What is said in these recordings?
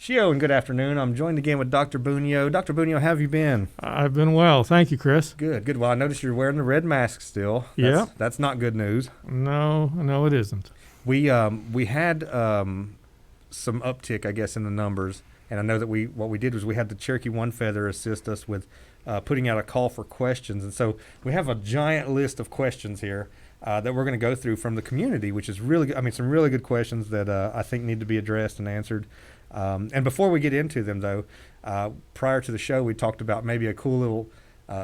Shio, and good afternoon. I'm joined again with Dr. Bunio. Dr. Bunio, how have you been? I've been well. Thank you, Chris. Good. Well, I noticed you're wearing the red mask still. Yeah. That's not good news. No, it isn't. We had some uptick, I guess, in the numbers, and I know that what we did was we had the Cherokee One Feather assist us with putting out a call for questions, and so we have a giant list of questions here that we're going to go through from the community, which is really good. I mean, some really good questions that I think need to be addressed and answered. And before we get into them, though, prior to the show, we talked about maybe a cool little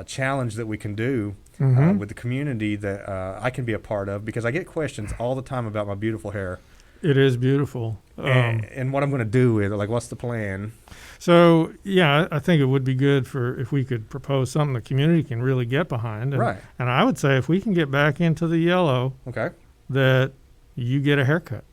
challenge that we can do with the community that I can be a part of, because I get questions all the time about my beautiful hair. It is beautiful. And what I'm going to do with it, like, what's the plan? So, yeah, I think it would be good if we could propose something the community can really get behind. Right. And I would say if we can get back into the yellow, Okay. that you get a haircut.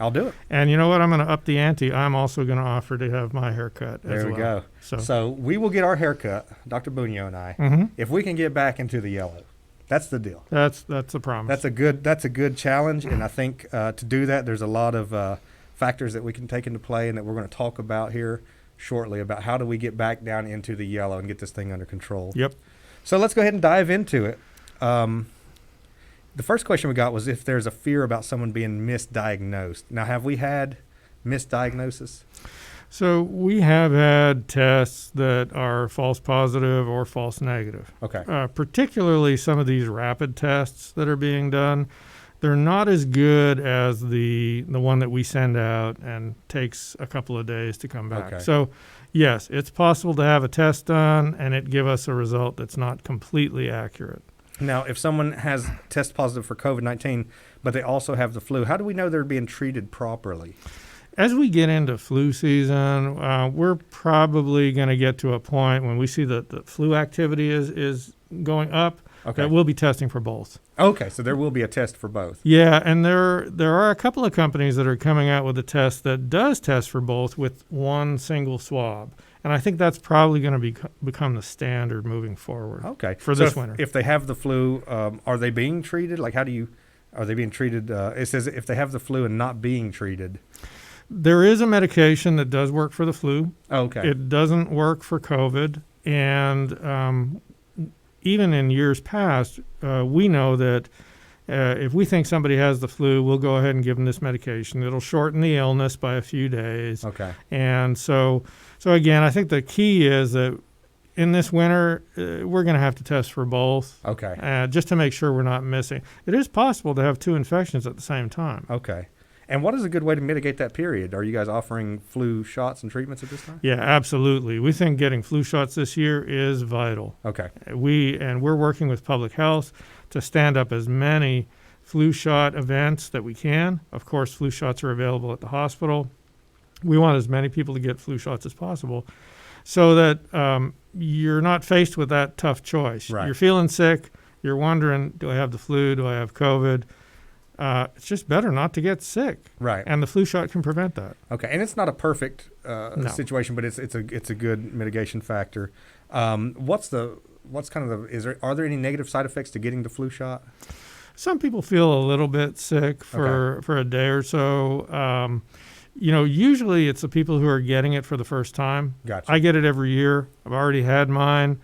I'll do it. And you know what? I'm going to up the ante. I'm also going to offer to have my haircut as well. There we go. So we will get our haircut, Dr. Bunio and I, if we can get back into the yellow. That's the deal. That's a promise. That's a good challenge, and I think to do that, there's a lot of factors that we can take into play and that we're going to talk about here shortly about how do we get back down into the yellow and get this thing under control. Yep. So let's go ahead and dive into it. The first question we got was if there's a fear about someone being misdiagnosed. Now, have we had misdiagnosis? So we have had tests that are false positive or false negative. Okay. Particularly some of these rapid tests that are being done, they're not as good as the one that we send out and takes a couple of days to come back. Okay. So, yes, it's possible to have a test done and it give us a result that's not completely accurate. Now, if someone has test positive for COVID-19, but they also have the flu, how do we know they're being treated properly? As we get into flu season, we're probably going to get to a point when we see that the flu activity is going up, that we'll be testing for both. Okay, so there will be a test for both. Yeah, and there are a couple of companies that are coming out with a test that does test for both with one single swab. And I think that's probably going to become the standard moving forward. Okay. For this winter. If they have the flu, are they being treated? Like, are they being treated? It says if they have the flu and not being treated. There is a medication that does work for the flu. Okay. It doesn't work for COVID. And even in years past, we know that if we think somebody has the flu, we'll go ahead and give them this medication. It'll shorten the illness by a few days. Okay. And so again, I think the key is that in this winter, we're going to have to test for both. Okay. Just to make sure we're not missing. It is possible to have two infections at the same time. Okay. And what is a good way to mitigate that period? Are you guys offering flu shots and treatments at this time? Yeah, absolutely. We think getting flu shots this year is vital. Okay. We're working with public health to stand up as many flu shot events that we can. Of course, flu shots are available at the hospital. We want as many people to get flu shots as possible so that you're not faced with that tough choice. Right. You're feeling sick. You're wondering, do I have the flu? Do I have COVID? It's just better not to get sick. Right. And the flu shot can prevent that. Okay. And it's not a perfect situation, but it's a good mitigation factor. Are there any negative side effects to getting the flu shot? Some people feel a little bit sick for a day or so. Usually it's the people who are getting it for the first time. Gotcha. I get it every year. I've already had mine.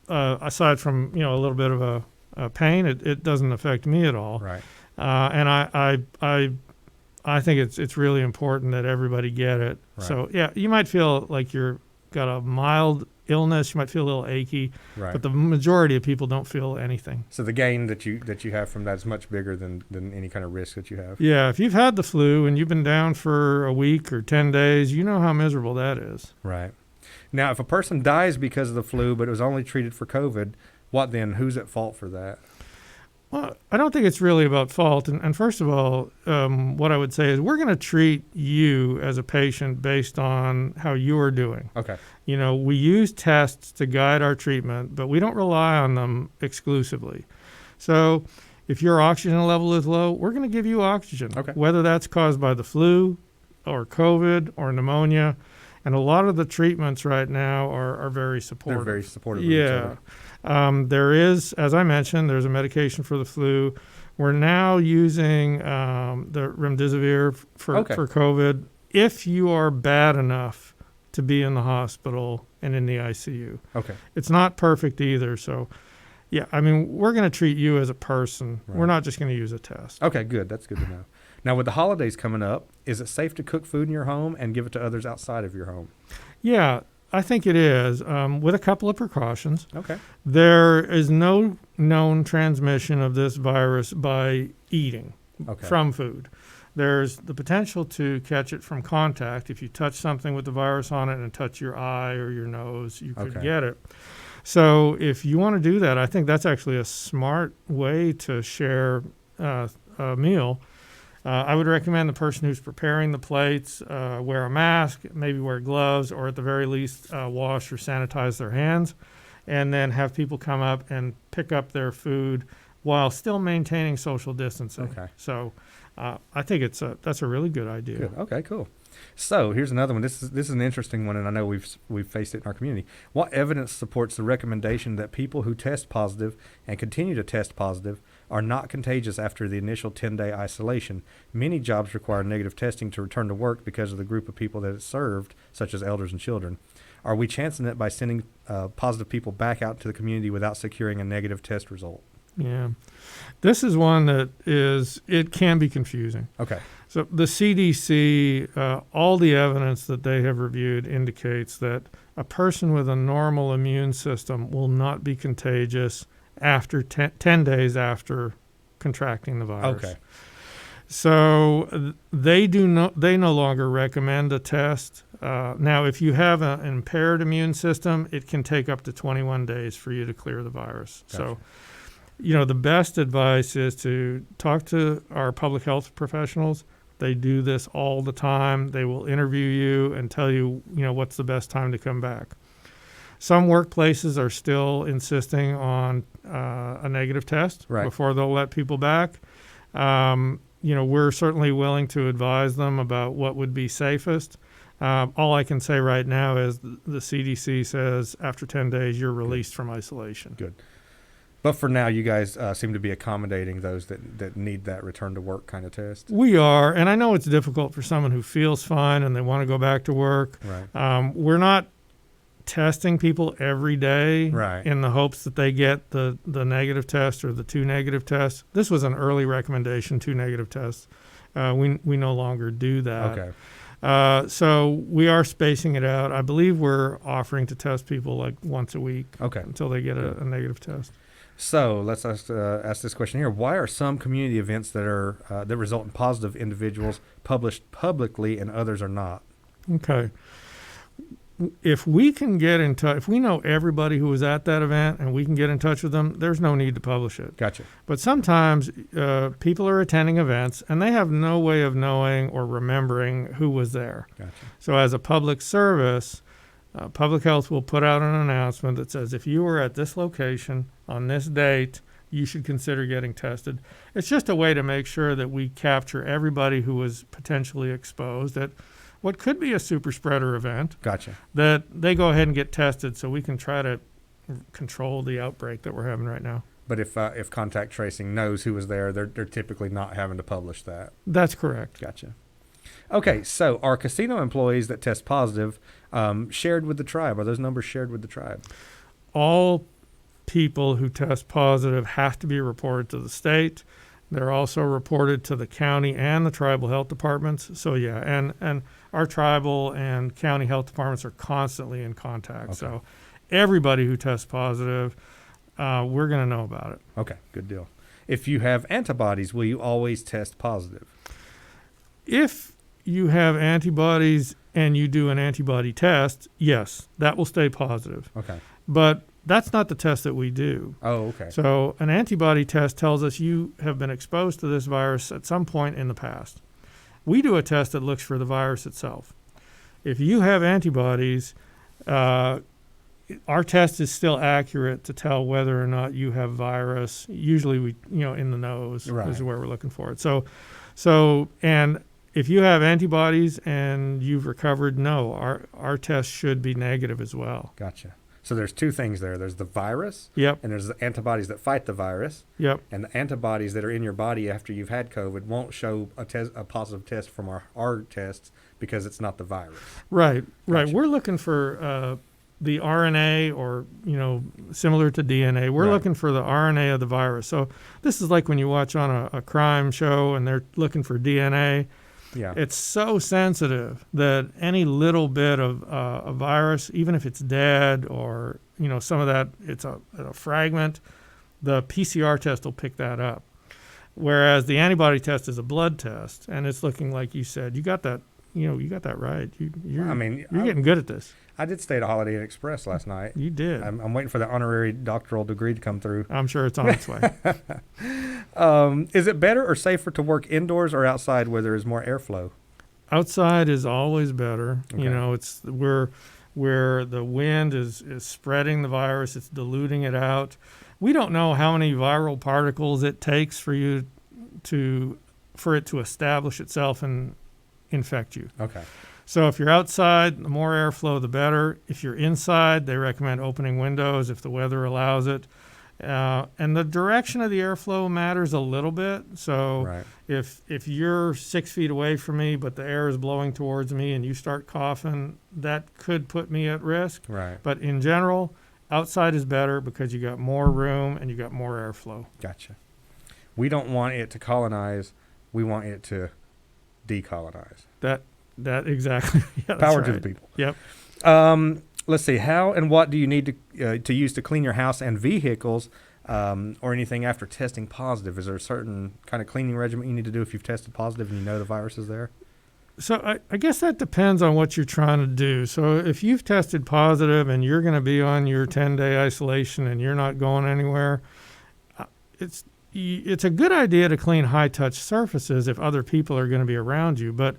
Aside from a little bit of a pain, it doesn't affect me at all. Right. And I think it's really important that everybody get it. Right. So yeah, you might feel like you're got a mild illness. You might feel a little achy, Right. but the majority of people don't feel anything. So the gain that you have from that is much bigger than any kind of risk that you have. Yeah, if you've had the flu and you've been down for a week or 10 days, you know how miserable that is. Right. Now, if a person dies because of the flu, but it was only treated for COVID, what then? Who's at fault for that? Well, I don't think it's really about fault. And first of all, what I would say is we're going to treat you as a patient based on how you are doing. Okay. We use tests to guide our treatment, but we don't rely on them exclusively. So if your oxygen level is low, we're going to give you oxygen, whether that's caused by the flu or COVID or pneumonia. And a lot of the treatments right now are very supportive. They're very supportive of each other. There is, as I mentioned, there's a medication for the flu. We're now using the remdesivir for COVID. if you are bad enough to be in the hospital and in the ICU. Okay. It's not perfect either. So, yeah, I mean, we're going to treat you as a person. Right. We're not just going to use a test. Okay, good. That's good to know. Now, with the holidays coming up, is it safe to cook food in your home and give it to others outside of your home? Yeah, I think it is, with a couple of precautions. Okay. There is no known transmission of this virus by eating from food. There's the potential to catch it from contact. If you touch something with the virus on it and touch your eye or your nose, you could get it. So if you want to do that, I think that's actually a smart way to share a meal. I would recommend the person who's preparing the plates wear a mask, maybe wear gloves, or at the very least wash or sanitize their hands, and then have people come up and pick up their food while still maintaining social distancing. Okay. So I think that's a really good idea. Good. Okay, cool. So here's another one. This is an interesting one, and I know we've faced it in our community. What evidence supports the recommendation that people who test positive and continue to test positive are not contagious after the initial 10-day isolation? Many jobs require negative testing to return to work because of the group of people that it served, such as elders and children. Are we chancing it by sending positive people back out to the community without securing a negative test result? Yeah. This is one that it can be confusing. Okay. So the CDC, all the evidence that they have reviewed indicates that a person with a normal immune system will not be contagious after 10 days after contracting the virus. Okay. So they no longer recommend a test. Now, if you have an impaired immune system, it can take up to 21 days for you to clear the virus. Gotcha. So, the best advice is to talk to our public health professionals. They do this all the time. They will interview you and tell you, what's the best time to come back. Some workplaces are still insisting on a negative test before they'll let people back. We're certainly willing to advise them about what would be safest. All I can say right now is the CDC says after 10 days, you're released from isolation. Good. But for now, you guys seem to be accommodating those that need that return to work kind of test. We are, and I know it's difficult for someone who feels fine and they want to go back to work. Right. We're not testing people every day in the hopes that they get the negative test or the 2 negative tests. This was an early recommendation, 2 negative tests. We no longer do that. Okay. So we are spacing it out. I believe we're offering to test people like once a week until they get a negative test. So let's ask this question here. Why are some community events that result in positive individuals published publicly and others are not? Okay. If we can get in touch, if we know everybody who was at that event and we can get in touch with them, there's no need to publish it. Gotcha. But sometimes people are attending events and they have no way of knowing or remembering who was there. Gotcha. So as a public service, Public Health will put out an announcement that says if you were at this location on this date, you should consider getting tested. It's just a way to make sure that we capture everybody who was potentially exposed at what could be a super spreader event. Gotcha. That they go ahead and get tested so we can try to control the outbreak that we're having right now. But if contact tracing knows who was there, they're typically not having to publish that. That's correct. Gotcha. Okay, so are casino employees that test positive shared with the tribe? Are those numbers shared with the tribe? All people who test positive have to be reported to the state. They're also reported to the county and the tribal health departments. So, yeah, and our tribal and county health departments are constantly in contact. Okay. So everybody who tests positive, we're going to know about it. Okay, good deal. If you have antibodies, will you always test positive? If you have antibodies and you do an antibody test, yes, that will stay positive. Okay. But that's not the test that we do. Oh, okay. So an antibody test tells us you have been exposed to this virus at some point in the past. We do a test that looks for the virus itself. If you have antibodies, our test is still accurate to tell whether or not you have virus. Usually we, in the nose is where we're looking for it. So, and if you have antibodies and you've recovered, no, our test should be negative as well. Gotcha. So there's two things there. There's the virus, Yep. and there's the antibodies that fight the virus. Yep. And the antibodies that are in your body after you've had COVID won't show a positive test from our tests because it's not the virus. Right. Gotcha. We're looking for the RNA, or similar to DNA. We're Right. looking for the RNA of the virus. So this is like when you watch on a crime show and they're looking for DNA. Yeah. It's so sensitive that any little bit of a virus, even if it's dead or some of that, it's a fragment, the PCR test will pick that up. Whereas the antibody test is a blood test, and it's looking like you said. You got that. You got that right. You're getting good at this. I did stay at a Holiday Inn Express last night. You did. I'm waiting for the honorary doctoral degree to come through. I'm sure it's on its way. Is it better or safer to work indoors or outside where there is more airflow? Outside is always better. Okay. It's where the wind is spreading the virus. It's diluting it out. We don't know how many viral particles it takes for it to establish itself and infect you. Okay. So if you're outside, the more airflow, the better. If you're inside, they recommend opening windows if the weather allows it. And the direction of the airflow matters a little bit. So Right. if you're 6 feet away from me, but the air is blowing towards me and you start coughing, that could put me at risk. Right. But in general, outside is better because you got more room and you got more airflow. Gotcha. We don't want it to colonize. We want it to decolonize. That exactly. Yeah, that's Power to right. the people. Yep. Let's see. How and what do you need to use to clean your house and vehicles, or anything after testing positive? Is there a certain kind of cleaning regimen you need to do if you've tested positive and you know the virus is there? So I guess that depends on what you're trying to do. So if you've tested positive and you're going to be on your 10-day isolation and you're not going anywhere, it's a good idea to clean high-touch surfaces if other people are going to be around you. But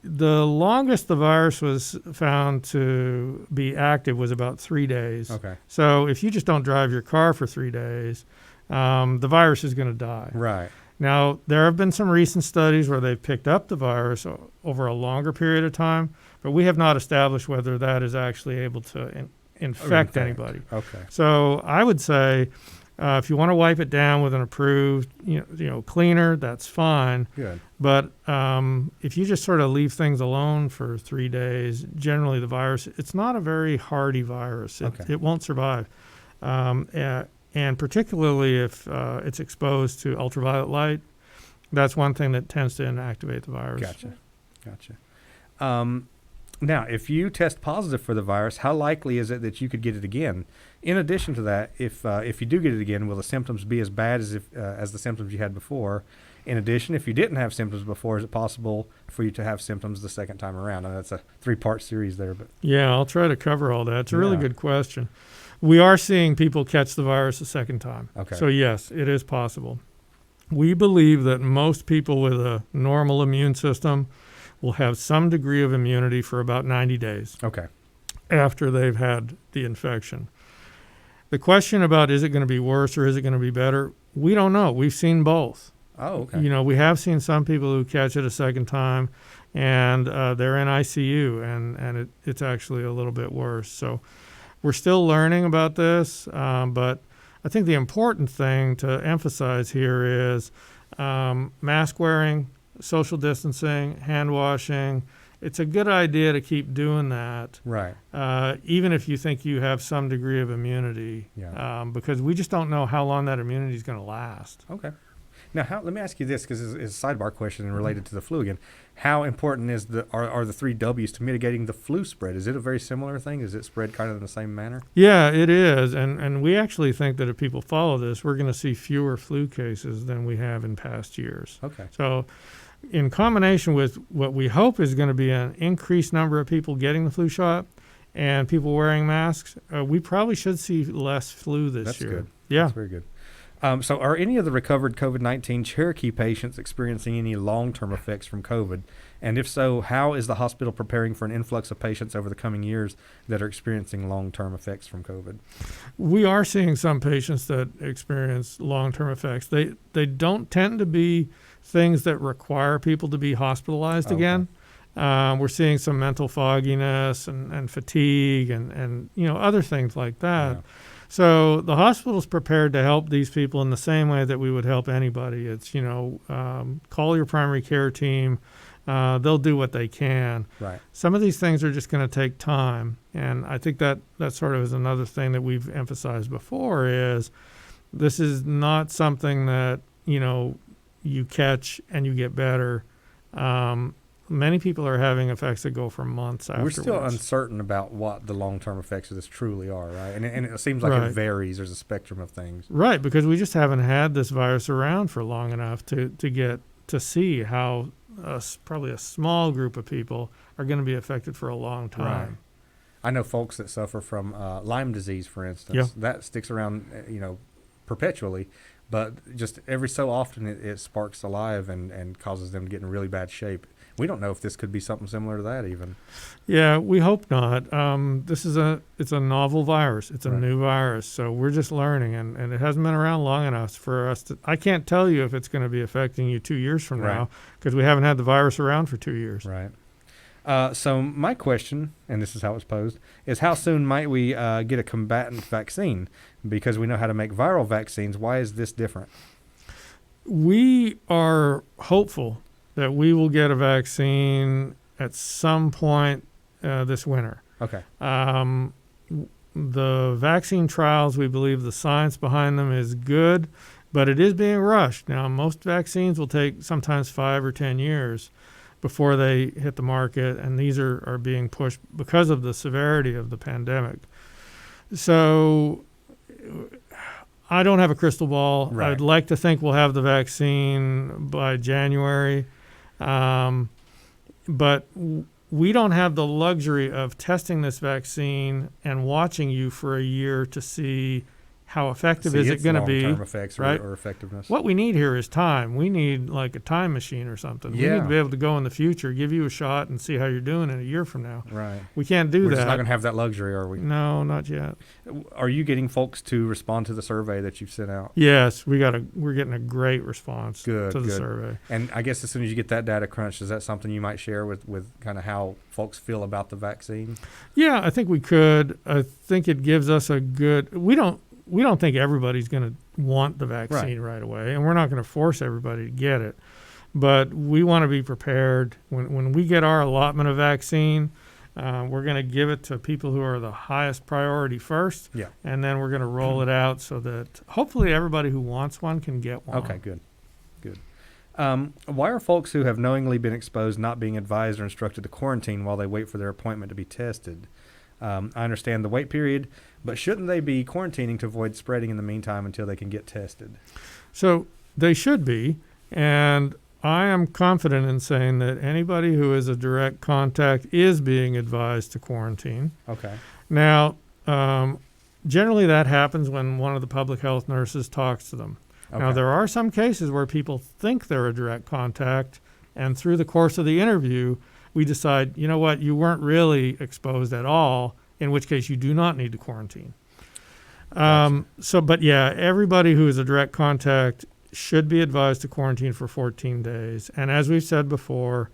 the longest the virus was found to be active was about 3 days. Okay. So if you just don't drive your car for 3 days, the virus is going to die. Right. Now, there have been some recent studies where they've picked up the virus over a longer period of time, but we have not established whether that is actually able to infect anybody. Okay. So I would say if you want to wipe it down with an approved cleaner, that's fine. Good. But if you just sort of leave things alone for 3 days, generally the virus, it's not a very hardy virus. It won't survive. And particularly if it's exposed to ultraviolet light, that's one thing that tends to inactivate the virus. Gotcha. Now, if you test positive for the virus, how likely is it that you could get it again? In addition to that, if you do get it again, will the symptoms be as bad as the symptoms you had before? In addition, if you didn't have symptoms before, is it possible for you to have symptoms the second time around? I know that's a 3-part series there, but yeah, I'll try to cover all that. It's a really good question. We are seeing people catch the virus a second time. Okay. So yes, it is possible. We believe that most people with a normal immune system will have some degree of immunity for about 90 days. Okay. After they've had the infection. The question about is it going to be worse or is it going to be better, we don't know. We've seen both. Oh, okay. We have seen some people who catch it a second time and they're in ICU and it's actually a little bit worse. So we're still learning about this, but I think the important thing to emphasize here is mask wearing, social distancing, hand washing. It's a good idea to keep doing that, Right. Even if you think you have some degree of immunity, because we just don't know how long that immunity is going to last. Okay. Now, let me ask you this, because it's a sidebar question and related to the flu again. How important are the 3 W's to mitigating the flu spread? Is it a very similar thing? Is it spread kind of in the same manner? Yeah, it is. And we actually think that if people follow this, we're going to see fewer flu cases than we have in past years. Okay. So in combination with what we hope is going to be an increased number of people getting the flu shot and people wearing masks, we probably should see less flu this year. That's good. Yeah. That's very good. So are any of the recovered COVID-19 Cherokee patients experiencing any long-term effects from COVID? And if so, how is the hospital preparing for an influx of patients over the coming years that are experiencing long-term effects from COVID? We are seeing some patients that experience long-term effects. They don't tend to be things that require people to be hospitalized again. We're seeing some mental fogginess and fatigue and other things like that. Yeah. So the hospital's prepared to help these people in the same way that we would help anybody. It's, call your primary care team. They'll do what they can. Right. Some of these things are just going to take time. And I think that sort of is another thing that we've emphasized before is this is not something that, you catch and you get better. Many people are having effects that go for months afterwards. We're still uncertain about what the long-term effects of this truly are, right? And it seems like Right. it varies. There's a spectrum of things. Right, because we just haven't had this virus around for long enough to get to see how probably a small group of people are going to be affected for a long time. Right. I know folks that suffer from Lyme disease, for instance. Yeah. That sticks around, perpetually, but just every so often it sparks alive and causes them to get in really bad shape. We don't know if this could be something similar to that even. Yeah, we hope not. It's a novel virus. It's a Right. new virus. So we're just learning, and it hasn't been around long enough for us to. I can't tell you if it's going to be affecting you 2 years from Right. now because we haven't had the virus around for 2 years. Right. So my question, and this is how it's posed, is how soon might we get a combatant vaccine? Because we know how to make viral vaccines. Why is this different? We are hopeful that we will get a vaccine at some point this winter. Okay. The vaccine trials, we believe the science behind them is good, but it is being rushed. Now, most vaccines will take sometimes 5 or 10 years before they hit the market, and these are being pushed because of the severity of the pandemic. So I don't have a crystal ball. Right. I'd like to think we'll have the vaccine by January. But we don't have the luxury of testing this vaccine and watching you for a year to see how effective is it going to be. Long-term effects right? or effectiveness. What we need here is time. We need like a time machine or something. We need Yeah. to be able to go in the future, give you a shot, and see how you're doing in a year from now. Right. We can't do We're that. just not going to have that luxury, are we? No, not yet. Are you getting folks to respond to the survey that you've sent out? Yes, we're getting a great response Good, to the good. survey. And I guess as soon as you get that data crunched, is that something you might share with kind of how folks feel about the vaccine? Yeah, I think we could. I think it gives us a good. We don't think everybody's going to want the vaccine right away, and we're not going to force everybody to get it. But we want to be prepared. When we get our allotment of vaccine, we're going to give it to people who are the highest priority first, Yeah. and then we're going to roll it out so that hopefully everybody who wants one can get one. Okay, good. Why are folks who have knowingly been exposed not being advised or instructed to quarantine while they wait for their appointment to be tested? I understand the wait period, but shouldn't they be quarantining to avoid spreading in the meantime until they can get tested? So they should be, and I am confident in saying that anybody who is a direct contact is being advised to quarantine. Okay. Now, generally that happens when one of the public health nurses talks to them. Okay. Now, there are some cases where people think they're a direct contact, and through the course of the interview, we decide, you know what, you weren't really exposed at all, in which case you do not need to quarantine. Gotcha. But yeah, everybody who is a direct contact should be advised to quarantine for 14 days. And as we've said before,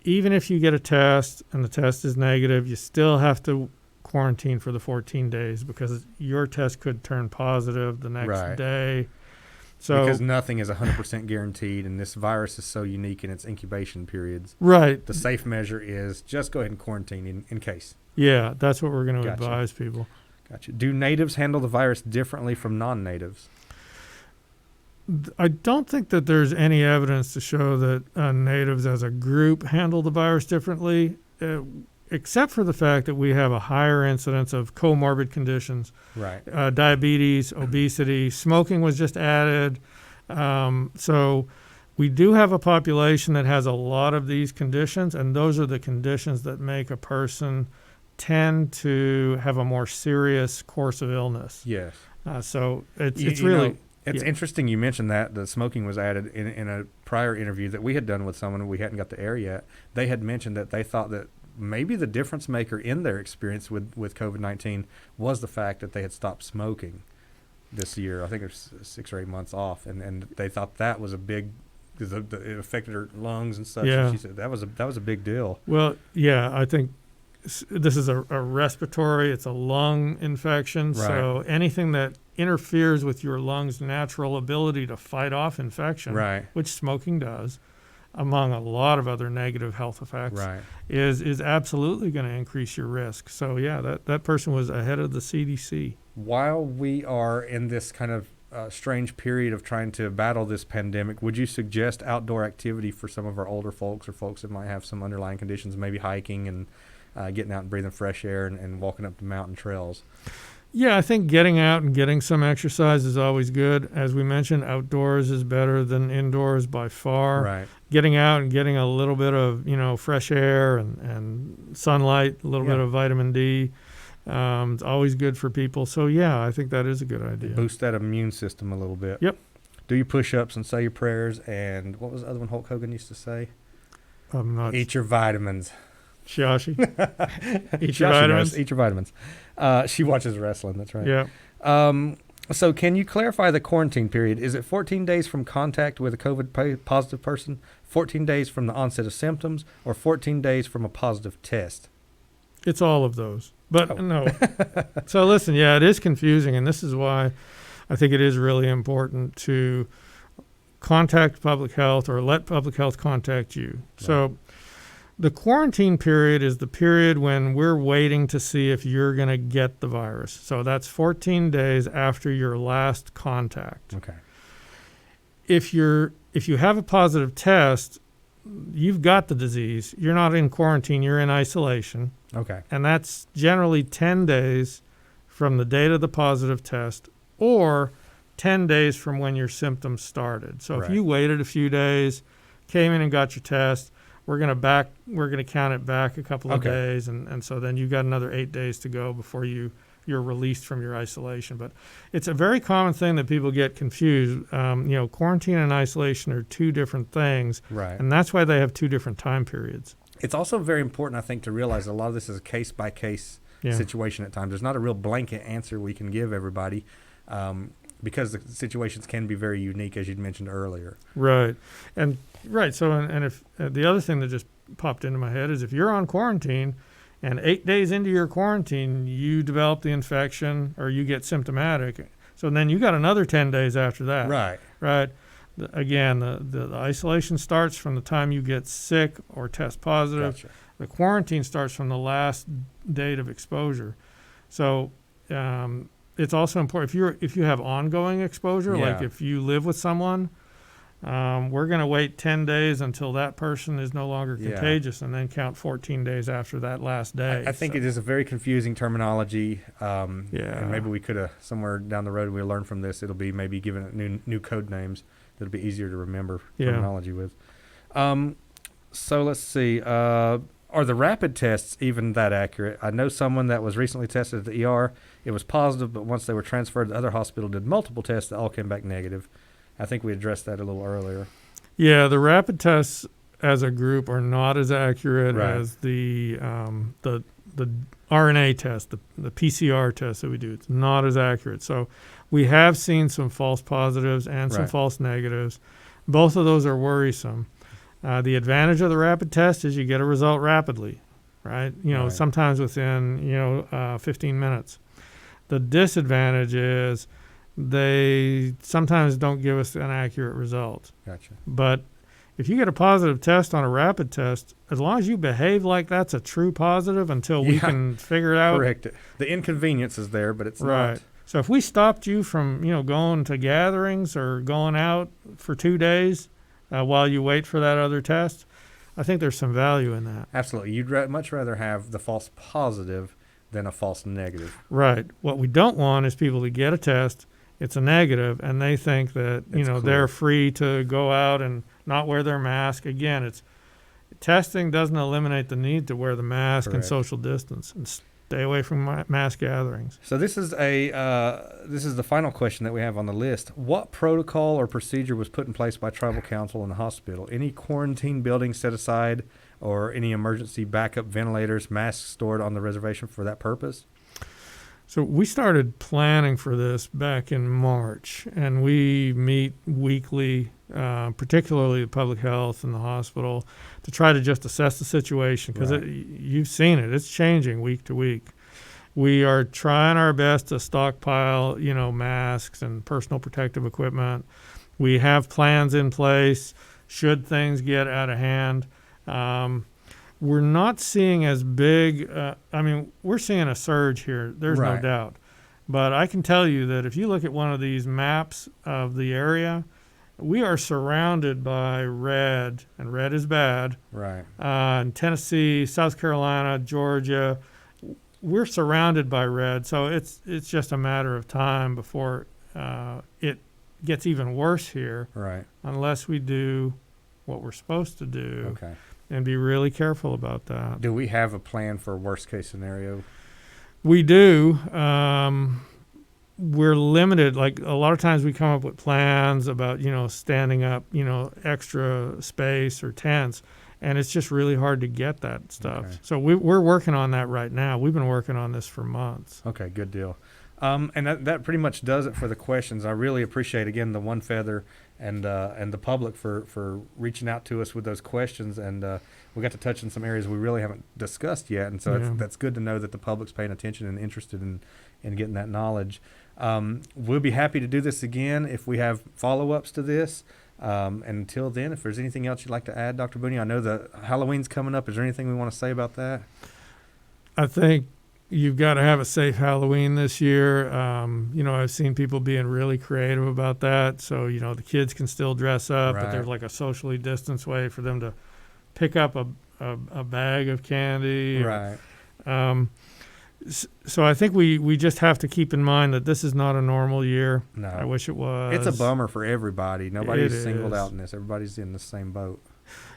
even if you get a test and the test is negative, you still have to quarantine for the 14 days because your test could turn positive the next Right. day. So, because nothing is 100% guaranteed, and this virus is so unique in its incubation periods. right. The safe measure is just go ahead and quarantine in case. Yeah, that's what we're going to Gotcha. advise people. Gotcha. Do natives handle the virus differently from non-natives? I don't think that there's any evidence to show that natives as a group handle the virus differently, except for the fact that we have a higher incidence of comorbid conditions, Right. diabetes, obesity, smoking was just added. So we do have a population that has a lot of these conditions, and those are the conditions that make a person tend to have a more serious course of illness. Yes. So it's You really... know, it's yeah. interesting you mentioned that the smoking was added in a prior interview that we had done with someone we hadn't got the air yet. They had mentioned that they thought that maybe the difference maker in their experience with COVID-19 was the fact that they had stopped smoking this year. I think it was 6 or 8 months off, and they thought that was a big because it affected her lungs and such. Yeah. And she said that was a big deal. Well, yeah, I think this is a respiratory, it's a lung infection. Right. So anything that interferes with your lungs' natural ability to fight off infection, Right. which smoking does, among a lot of other negative health effects, Right. is absolutely going to increase your risk. So yeah, that person was ahead of the CDC. While we are in this kind of strange period of trying to battle this pandemic, would you suggest outdoor activity for some of our older folks or folks that might have some underlying conditions, maybe hiking and getting out and breathing fresh air and walking up the mountain trails? Yeah, I think getting out and getting some exercise is always good. As we mentioned, outdoors is better than indoors by far. Right. Getting out and getting a little bit of, fresh air and sunlight, a little bit of vitamin D, it's always good for people. So, yeah, I think that is a good idea. Boost that immune system a little bit. Yep. Do your push-ups and say your prayers. And what was the other one Hulk Hogan used to say? I'm not Eat your vitamins. Shashi. Eat your Shashi vitamins. knows. Eat your vitamins. She watches wrestling. That's right. Yeah. So can you clarify the quarantine period? Is it 14 days from contact with a COVID positive person, 14 days from the onset of symptoms, or 14 days from a positive test? It's all of those. But no. So listen, yeah, it is confusing, and this is why I think it is really important to contact public health or let public health contact you. Right. So the quarantine period is the period when we're waiting to see if you're going to get the virus. So that's 14 days after your last contact. Okay. If you have a positive test, you've got the disease. You're not in quarantine, you're in isolation. Okay. And that's generally 10 days from the date of the positive test or 10 days from when your symptoms started. So if you waited a few days, came in and got your test, we're going to count it back a couple of days, and so then you've got another 8 days to go before you're released from your isolation. But it's a very common thing that people get confused. Quarantine and isolation are two different things, right? And that's why they have two different time periods. It's also very important, I think, to realize a lot of this is a case-by-case situation at times. There's not a real blanket answer we can give everybody because the situations can be very unique, as you'd mentioned earlier. Right. So if the other thing that just popped into my head is if you're on quarantine and 8 days into your quarantine, you develop the infection or you get symptomatic, so then you got another 10 days after that. Right. Right. Again, the isolation starts from the time you get sick or test positive. Gotcha. The quarantine starts from the last date of exposure. So it's also important if you have ongoing exposure, like if you live with someone, we're going to wait 10 days until that person is no longer contagious and then count 14 days after that last day. I think it is a very confusing terminology. And maybe we could have somewhere down the road we'll learn from this. It'll be maybe given it new code names that'll be easier to remember terminology with. So let's see. Are the rapid tests even that accurate? I know someone that was recently tested at the ER. It was positive, but once they were transferred to the other hospital, did multiple tests that all came back negative. I think we addressed that a little earlier. Yeah, the rapid tests as a group are not as accurate as the RNA test, the PCR test that we do. It's not as accurate. So we have seen some false positives and some false negatives. Both of those are worrisome. The advantage of the rapid test is you get a result rapidly, right? Sometimes within 15 minutes. The disadvantage is they sometimes don't give us an accurate result. Gotcha. But if you get a positive test on a rapid test, as long as you behave like that's a true positive until we can figure it out. Correct. The inconvenience is there, but it's not. So if we stopped you from going to gatherings or going out for 2 days while you wait for that other test, I think there's some value in that. Absolutely. You'd much rather have the false positive than a false negative. Right. What we don't want is people to get a test, it's a negative, and they think that they're free to go out and not wear their mask. Again, testing doesn't eliminate the need to wear the mask and social distance and stay away from mass gatherings. So this is the final question that we have on the list. What protocol or procedure was put in place by tribal council in the hospital? Any quarantine buildings set aside or any emergency backup ventilators, masks stored on the reservation for that purpose? So we started planning for this back in March, and we meet weekly, particularly the public health and the hospital, to try to just assess the situation, because you've seen it. It's changing week to week. We are trying our best to stockpile, masks and personal protective equipment. We have plans in place should things get out of hand. We're not seeing as big, we're seeing a surge here. There's no doubt. But I can tell you that if you look at one of these maps of the area, we are surrounded by red, and red is bad. Right. In Tennessee, South Carolina, Georgia, we're surrounded by red. So it's just a matter of time before it gets even worse here. Right. Unless we do what we're supposed to do. Okay. And be really careful about that. Do we have a plan for worst case scenario? We do. We're limited. Like a lot of times we come up with plans about, standing up, extra space or tents, and it's just really hard to get that stuff. Okay. So we're working on that right now. We've been working on this for months. Okay, good deal. And that pretty much does it for the questions. I really appreciate, again, the One Feather and the public for reaching out to us with those questions. And we got to touch on some areas we really haven't discussed yet. And so that's good to know that the public's paying attention and interested in getting that knowledge. We'll be happy to do this again if we have follow-ups to this. And until then, if there's anything else you'd like to add, Dr. Bunio, I know the Halloween's coming up. Is there anything we want to say about that? I think you've got to have a safe Halloween this year. I've seen people being really creative about that. So, the kids can still dress up, but there's like a socially distanced way for them to pick up a bag of candy. Right. So I think we just have to keep in mind that this is not a normal year. No. I wish it was. It's a bummer for everybody. Nobody's singled out in this. Everybody's in the same boat.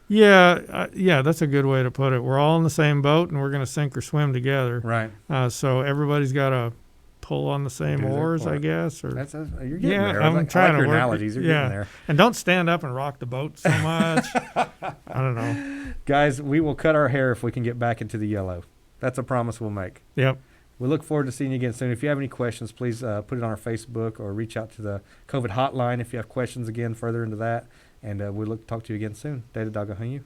Yeah, that's a good way to put it. We're all in the same boat, and we're going to sink or swim together. Right. So everybody's got to pull on the same oars, I guess. Or you're getting there. I'm trying to your work analogies. You're getting there. And don't stand up and rock the boat so much. I don't know. Guys, we will cut our hair if we can get back into the yellow. That's a promise we'll make. Yep. We look forward to seeing you again soon. If you have any questions, please put it on our Facebook or reach out to the COVID hotline if you have questions again further into that. And we'll look to talk to you again soon. Dr. Bunio.